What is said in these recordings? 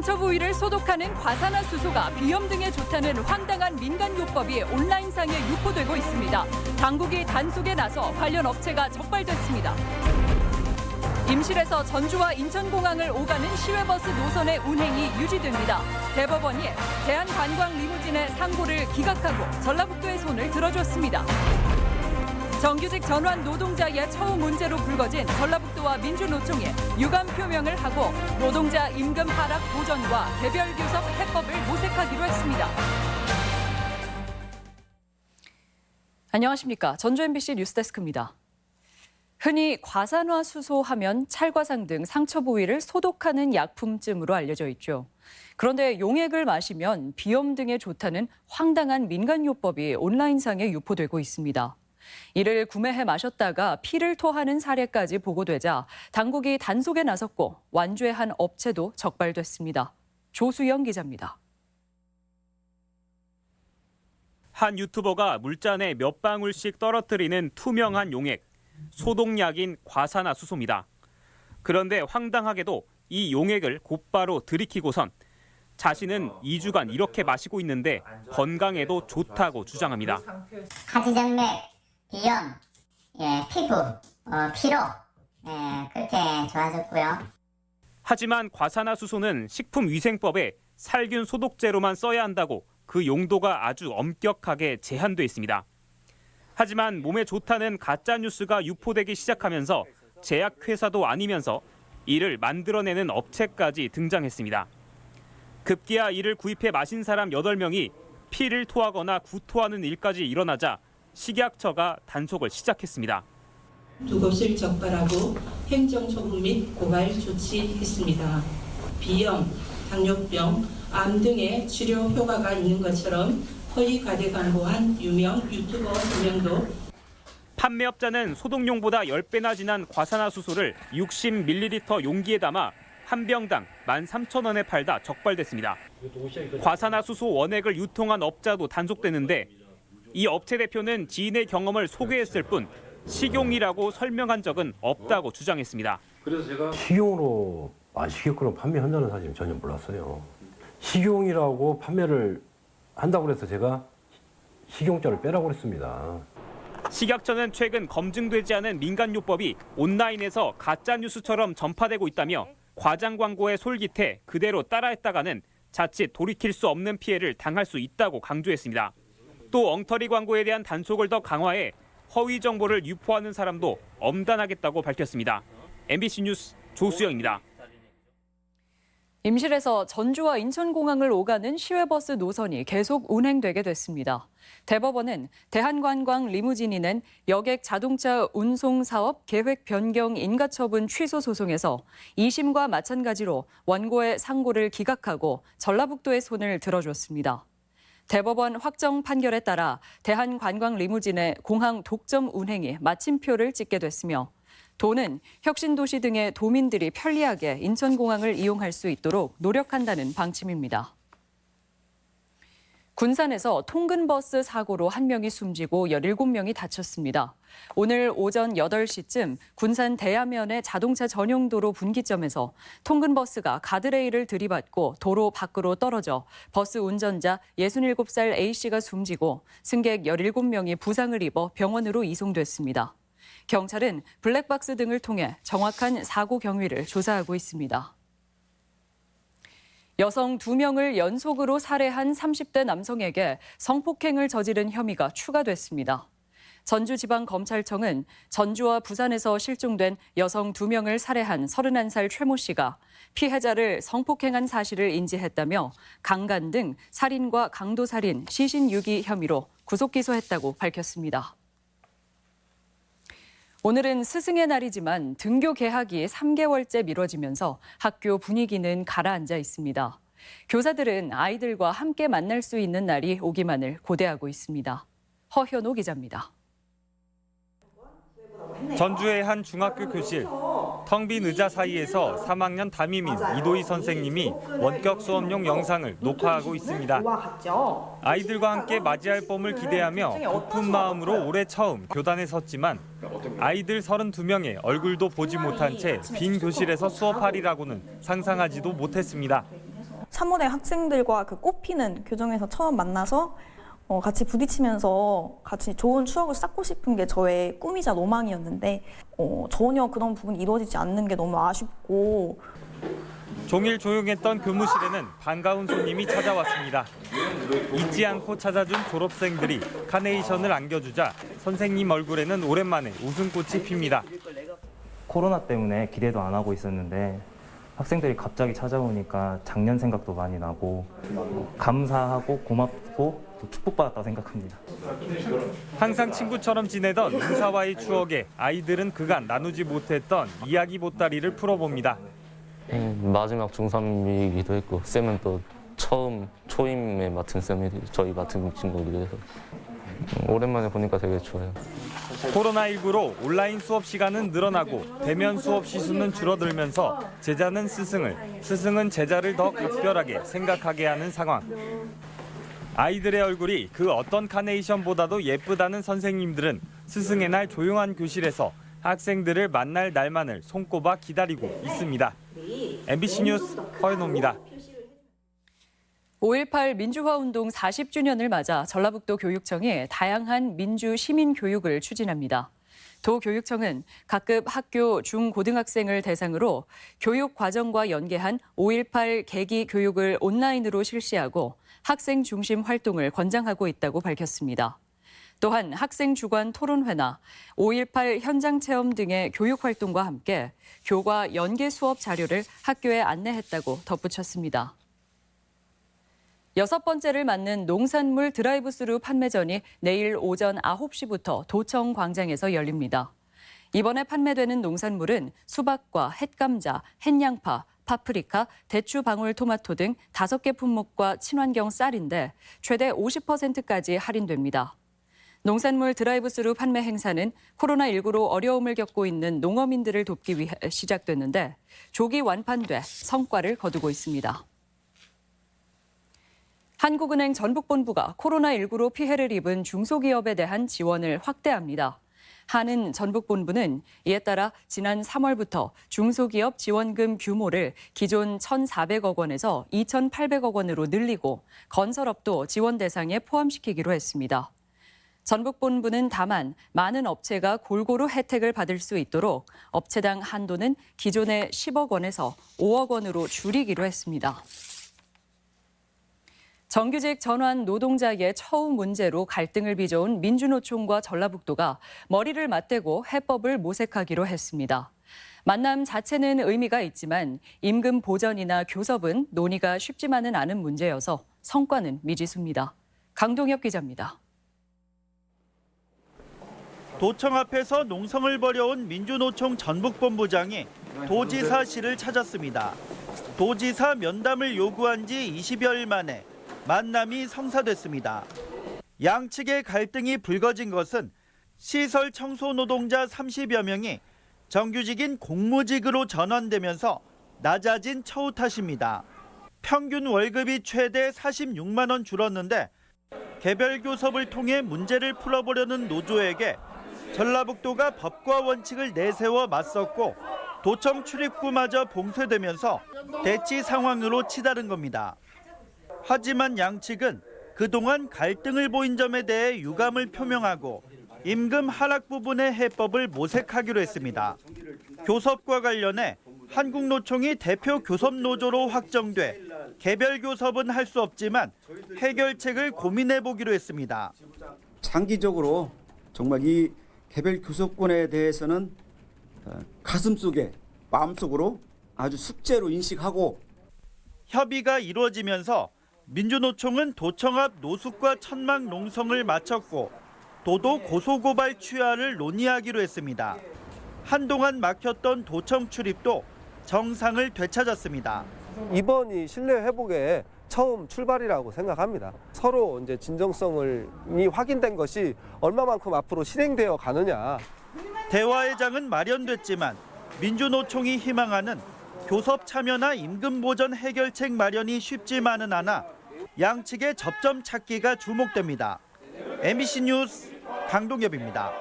상처 부위를 소독하는 과산화수소가 비염 등에 좋다는 황당한 민간요법이 온라인상에 유포되고 있습니다. 당국이 단속에 나서 관련 업체가 적발됐습니다. 임실에서 전주와 인천공항을 오가는 시외버스 노선의 운행이 유지됩니다. 대법원이 대한관광 리무진의 상고를 기각하고 전라북도의 손을 들어줬습니다. 정규직 전환 노동자의 처우 문제로 불거진 전라북도와 민주노총이 유감 표명을 하고 노동자 임금 하락 보전과 개별 교섭 해법을 모색하기로 했습니다. 안녕하십니까. 전주 MBC 뉴스데스크입니다. 흔히 과산화수소 하면 찰과상 등 상처 부위를 소독하는 약품쯤으로 알려져 있죠. 그런데 용액을 마시면 비염 등에 좋다는 황당한 민간요법이 온라인상에 유포되고 있습니다. 이를 구매해 마셨다가 피를 토하는 사례까지 보고되자 당국이 단속에 나섰고 완주한 업체도 적발됐습니다. 조수영 기자입니다. 한 유튜버가 물잔에 몇 방울씩 떨어뜨리는 투명한 용액, 소독약인 과산화수소입니다. 그런데 황당하게도 이 용액을 곧바로 들이키고선 자신은 2주간 이렇게 마시고 있는데 건강에도 좋다고 주장합니다. 하지정맥, 비염, 피부, 피로 그렇게 좋아졌고요. 하지만 과산화수소는 식품위생법에 살균 소독제로만 써야 한다고 그 용도가 아주 엄격하게 제한돼 있습니다. 하지만 몸에 좋다는 가짜 뉴스가 유포되기 시작하면서 제약회사도 아니면서 이를 만들어내는 업체까지 등장했습니다. 급기야 이를 구입해 마신 사람 8명이 피를 토하거나 구토하는 일까지 일어나자 식약처가 단속을 시작했습니다. 두 곳을 적발하고 행정처분 및 고발 조치했습니다. 비염, 당뇨병, 암 등의 치료 효과가 있는 것처럼 허위 과대 광고한 유명 유튜버 2명도 판매업자는 소독용보다 10배나 진한 과산화수소를 60ml 용기에 담아 한 병당 13,000원에 팔다 적발됐습니다. 과산화수소 원액을 유통한 업자도 단속됐는데 이 업체 대표는 지인의 경험을 소개했을 뿐 식용이라고 설명한 적은 없다고 주장했습니다. 그래서 제가 식용으로 식용으로 판매한다는 사실은 전혀 몰랐어요. 식용이라고 판매를 한다고 해서 제가 식용자를 빼라고 그랬습니다. 식약처는 최근 검증되지 않은 민간요법이 온라인에서 가짜 뉴스처럼 전파되고 있다며 과장 광고에 솔깃해 그대로 따라했다가는 자칫 돌이킬 수 없는 피해를 당할 수 있다고 강조했습니다. 또 엉터리 광고에 대한 단속을 더 강화해 허위 정보를 유포하는 사람도 엄단하겠다고 밝혔습니다. MBC 뉴스 조수영입니다. 임실에서 전주와 인천공항을 오가는 시외버스 노선이 계속 운행되게 됐습니다. 대법원은 대한관광 리무진이 낸 여객 자동차 운송 사업 계획 변경 인가처분 취소 소송에서 2심과 마찬가지로 원고의 상고를 기각하고 전라북도의 손을 들어줬습니다. 대법원 확정 판결에 따라 대한관광 리무진의 공항 독점 운행이 마침표를 찍게 됐으며 도는 혁신도시 등의 도민들이 편리하게 인천공항을 이용할 수 있도록 노력한다는 방침입니다. 군산에서 통근버스 사고로 1명이 숨지고 17명이 다쳤습니다. 오늘 오전 8시쯤 군산 대야면의 자동차 전용 도로 분기점에서 통근버스가 가드레일을 들이받고 도로 밖으로 떨어져 버스 운전자 67살 A씨가 숨지고 승객 17명이 부상을 입어 병원으로 이송됐습니다. 경찰은 블랙박스 등을 통해 정확한 사고 경위를 조사하고 있습니다. 여성 2명을 연속으로 살해한 30대 남성에게 성폭행을 저지른 혐의가 추가됐습니다. 전주지방검찰청은 전주와 부산에서 실종된 여성 2명을 살해한 31살 최모 씨가 피해자를 성폭행한 사실을 인지했다며 강간 등 살인과 강도살인, 시신유기 혐의로 구속 기소했다고 밝혔습니다. 오늘은 스승의 날이지만 등교 개학이 3개월째 미뤄지면서 학교 분위기는 가라앉아 있습니다. 교사들은 아이들과 함께 만날 수 있는 날이 오기만을 고대하고 있습니다. 허현호 기자입니다. 전주의 한 중학교 교실. 텅 빈 의자 사이에서 3학년 담임인 이도희 선생님이 원격 수업용 영상을 녹화하고 있습니다. 아이들과 함께 맞이할 봄을 기대하며 고픈 마음으로 올해 처음 교단에 섰지만 아이들 32명의 얼굴도 보지 못한 채 빈 교실에서 수업하리라고는 상상하지도 못했습니다. 3월에 학생들과 그 꽃피는 교정에서 처음 만나서 같이 부딪히면서 같이 좋은 추억을 쌓고 싶은 게 저의 꿈이자 로망이었는데 전혀 그런 부분이 이루어지지 않는 게 너무 아쉽고 종일 조용했던 교무실에는 반가운 손님이 찾아왔습니다. 잊지 않고 찾아준 졸업생들이 카네이션을 안겨주자 선생님 얼굴에는 오랜만에 웃음꽃이 핍니다. 코로나 때문에 기대도 안 하고 있었는데 학생들이 갑자기 찾아오니까 작년 생각도 많이 나고 감사하고 고맙고 또 축복받았다고 생각합니다. 항상 친구처럼 지내던 은사와의 추억에 아이들은 그간 나누지 못했던 이야기 보따리를 풀어봅니다. 마지막 중3이기도 했고 쌤은 또 처음 초임에 맡은 쌤이 저희 맡은 친구이기도 해서 오랜만에 보니까 되게 좋아요. 코로나19로 온라인 수업 시간은 늘어나고 대면 수업 시수는 줄어들면서 제자는 스승을, 스승은 제자를 더 각별하게 생각하게 하는 상황. 아이들의 얼굴이 그 어떤 카네이션보다도 예쁘다는 선생님들은 스승의 날 조용한 교실에서 학생들을 만날 날만을 손꼽아 기다리고 있습니다. MBC 뉴스 허연호입니다. 5.18 민주화운동 40주년을 맞아 전라북도 교육청이 다양한 민주 시민 교육을 추진합니다. 도교육청은 각급 학교 중고등학생을 대상으로 교육 과정과 연계한 5.18 계기 교육을 온라인으로 실시하고 학생 중심 활동을 권장하고 있다고 밝혔습니다. 또한 학생 주관 토론회나 5.18 현장 체험 등의 교육 활동과 함께 교과 연계 수업 자료를 학교에 안내했다고 덧붙였습니다. 6번째를 맞는 농산물 드라이브스루 판매전이 내일 오전 9시부터 도청 광장에서 열립니다. 이번에 판매되는 농산물은 수박과 햇감자, 햇양파, 파프리카, 대추 방울토마토 등 5개 품목과 친환경 쌀인데 최대 50%까지 할인됩니다. 농산물 드라이브스루 판매 행사는 코로나19로 어려움을 겪고 있는 농어민들을 돕기 위해 시작됐는데 조기 완판돼 성과를 거두고 있습니다. 한국은행 전북본부가 코로나19로 피해를 입은 중소기업에 대한 지원을 확대합니다. 한은 전북본부는 이에 따라 지난 3월부터 중소기업 지원금 규모를 기존 1,400억 원에서 2,800억 원으로 늘리고 건설업도 지원 대상에 포함시키기로 했습니다. 전북본부는 다만 많은 업체가 골고루 혜택을 받을 수 있도록 업체당 한도는 기존의 10억 원에서 5억 원으로 줄이기로 했습니다. 정규직 전환 노동자의 처우 문제로 갈등을 빚어온 민주노총과 전라북도가 머리를 맞대고 해법을 모색하기로 했습니다. 만남 자체는 의미가 있지만 임금 보전이나 교섭은 논의가 쉽지만은 않은 문제여서 성과는 미지수입니다. 강동엽 기자입니다. 도청 앞에서 농성을 벌여온 민주노총 전북본부장이 도지사실을 찾았습니다. 도지사 면담을 요구한 지 20여일 만에 만남이 성사됐습니다. 양측의 갈등이 불거진 것은 시설 청소 노동자 30여 명이 정규직인 공무직으로 전환되면서 낮아진 처우 탓입니다. 평균 월급이 최대 46만 원 줄었는데 개별 교섭을 통해 문제를 풀어보려는 노조에게 전라북도가 법과 원칙을 내세워 맞섰고 도청 출입구마저 봉쇄되면서 대치 상황으로 치달은 겁니다. 하지만 양측은 그동안 갈등을 보인 점에 대해 유감을 표명하고 임금 하락 부분의 해법을 모색하기로 했습니다. 교섭과 관련해 한국노총이 대표 교섭노조로 확정돼 개별 교섭은 할 수 없지만 해결책을 고민해보기로 했습니다. 장기적으로 정말 이 개별 교섭권에 대해서는 가슴속에 마음속으로 아주 숙제로 인식하고 협의가 이루어지면서 민주노총은 도청 앞 노숙과 천막 농성을 마쳤고 도도 고소고발 취하를 논의하기로 했습니다. 한동안 막혔던 도청 출입도 정상을 되찾았습니다. 이번이 신뢰 회복의 처음 출발이라고 생각합니다. 서로 이제 진정성이 확인된 것이 얼마만큼 앞으로 실행되어 가느냐. 대화의 장은 마련됐지만 민주노총이 희망하는 교섭 참여나 임금 보전 해결책 마련이 쉽지만은 않아 양측의 접점 찾기가 주목됩니다. MBC 뉴스 강동엽입니다.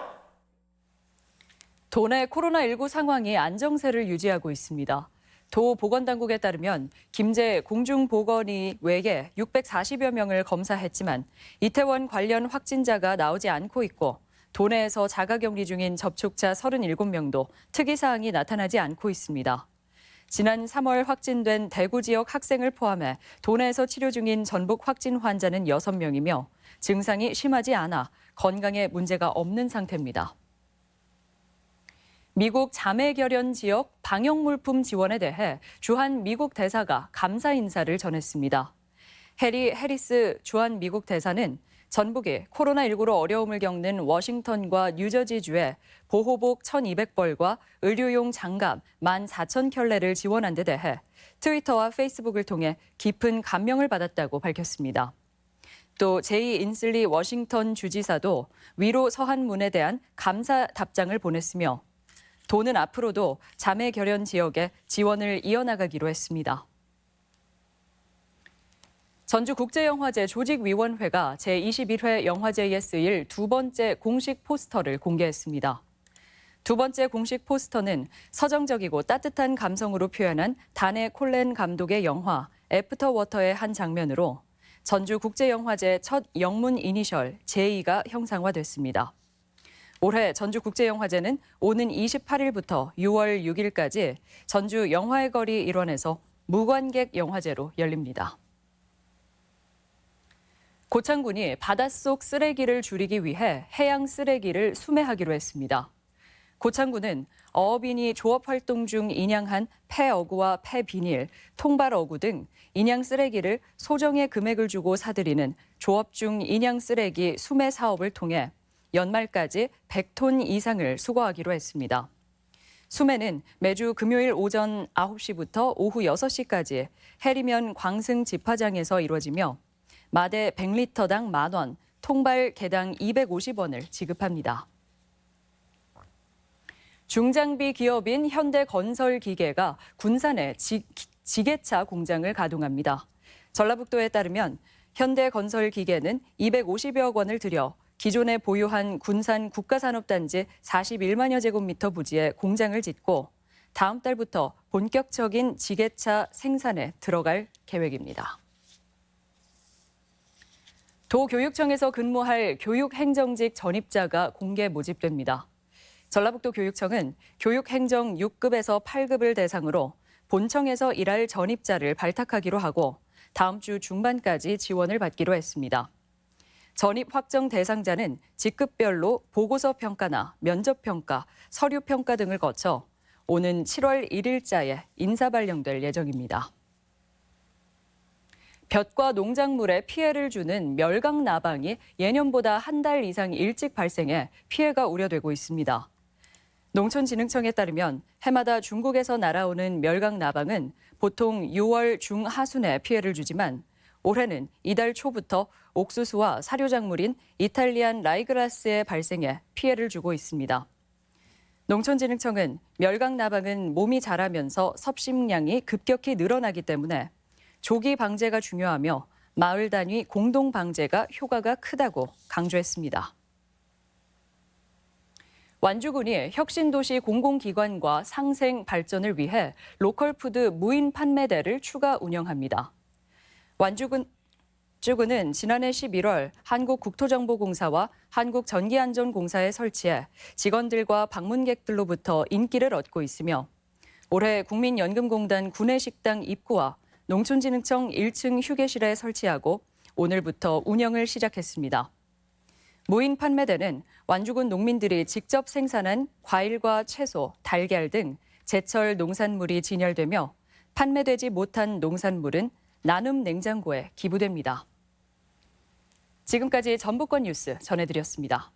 도내 코로나19 상황이 안정세를 유지하고 있습니다. 도 보건당국에 따르면 김제 공중보건이 외에 640여 명을 검사했지만 이태원 관련 확진자가 나오지 않고 있고 도내에서 자가격리 중인 접촉자 37명도 특이사항이 나타나지 않고 있습니다. 지난 3월 확진된 대구 지역 학생을 포함해 도내에서 치료 중인 전북 확진 환자는 6명이며 증상이 심하지 않아 건강에 문제가 없는 상태입니다. 미국 자매결연 지역 방역물품 지원에 대해 주한 미국 대사가 감사 인사를 전했습니다. 해리 해리스 주한 미국 대사는 전북이 코로나19로 어려움을 겪는 워싱턴과 뉴저지주에 보호복 1,200벌과 의료용 장갑 14,000켤레를 지원한 데 대해 트위터와 페이스북을 통해 깊은 감명을 받았다고 밝혔습니다. 또 제이 인슬리 워싱턴 주지사도 위로 서한문에 대한 감사 답장을 보냈으며 도는 앞으로도 자매결연 지역에 지원을 이어나가기로 했습니다. 전주국제영화제 조직위원회가 제21회 영화제에 쓰일 두 번째 공식 포스터를 공개했습니다. 두 번째 공식 포스터는 서정적이고 따뜻한 감성으로 표현한 다네 콜렌 감독의 영화 애프터 워터의 한 장면으로 전주국제영화제 첫 영문 이니셜 J가 형상화됐습니다. 올해 전주국제영화제는 오는 28일부터 6월 6일까지 전주 영화의 거리 일원에서 무관객 영화제로 열립니다. 고창군이 바닷속 쓰레기를 줄이기 위해 해양 쓰레기를 수매하기로 했습니다. 고창군은 어업인이 조업 활동 중 인양한 폐어구와 폐비닐, 통발어구 등 인양 쓰레기를 소정의 금액을 주고 사들이는 조업 중 인양 쓰레기 수매 사업을 통해 연말까지 100톤 이상을 수거하기로 했습니다. 수매는 매주 금요일 오전 9시부터 오후 6시까지 해리면 광승 집화장에서 이루어지며 마대 100리터당 10,000원, 통발 개당 250원을 지급합니다. 중장비 기업인 현대건설기계가 군산에 지게차 공장을 가동합니다. 전라북도에 따르면 현대건설기계는 250여 원을 들여 기존에 보유한 군산 국가산업단지 41만여 제곱미터 부지에 공장을 짓고 다음 달부터 본격적인 지게차 생산에 들어갈 계획입니다. 도교육청에서 근무할 교육행정직 전입자가 공개 모집됩니다. 전라북도 교육청은 교육행정 6급에서 8급을 대상으로 본청에서 일할 전입자를 발탁하기로 하고 다음 주 중반까지 지원을 받기로 했습니다. 전입 확정 대상자는 직급별로 보고서 평가나 면접 평가, 서류 평가 등을 거쳐 오는 7월 1일자에 인사 발령될 예정입니다. 볕과 농작물에 피해를 주는 멸강 나방이 예년보다 한 달 이상 일찍 발생해 피해가 우려되고 있습니다. 농촌진흥청에 따르면 해마다 중국에서 날아오는 멸강 나방은 보통 6월 중하순에 피해를 주지만 올해는 이달 초부터 옥수수와 사료작물인 이탈리안 라이그라스에 발생해 피해를 주고 있습니다. 농촌진흥청은 멸강 나방은 몸이 자라면서 섭식량이 급격히 늘어나기 때문에 조기 방제가 중요하며 마을 단위 공동 방제가 효과가 크다고 강조했습니다. 완주군이 혁신도시 공공기관과 상생 발전을 위해 로컬푸드 무인 판매대를 추가 운영합니다. 완주군은 지난해 11월 한국국토정보공사와 한국전기안전공사에 설치해 직원들과 방문객들로부터 인기를 얻고 있으며 올해 국민연금공단 구내식당 입구와 농촌진흥청 1층 휴게실에 설치하고 오늘부터 운영을 시작했습니다. 무인 판매대는 완주군 농민들이 직접 생산한 과일과 채소, 달걀 등 제철 농산물이 진열되며 판매되지 못한 농산물은 나눔 냉장고에 기부됩니다. 지금까지 전북권 뉴스 전해드렸습니다.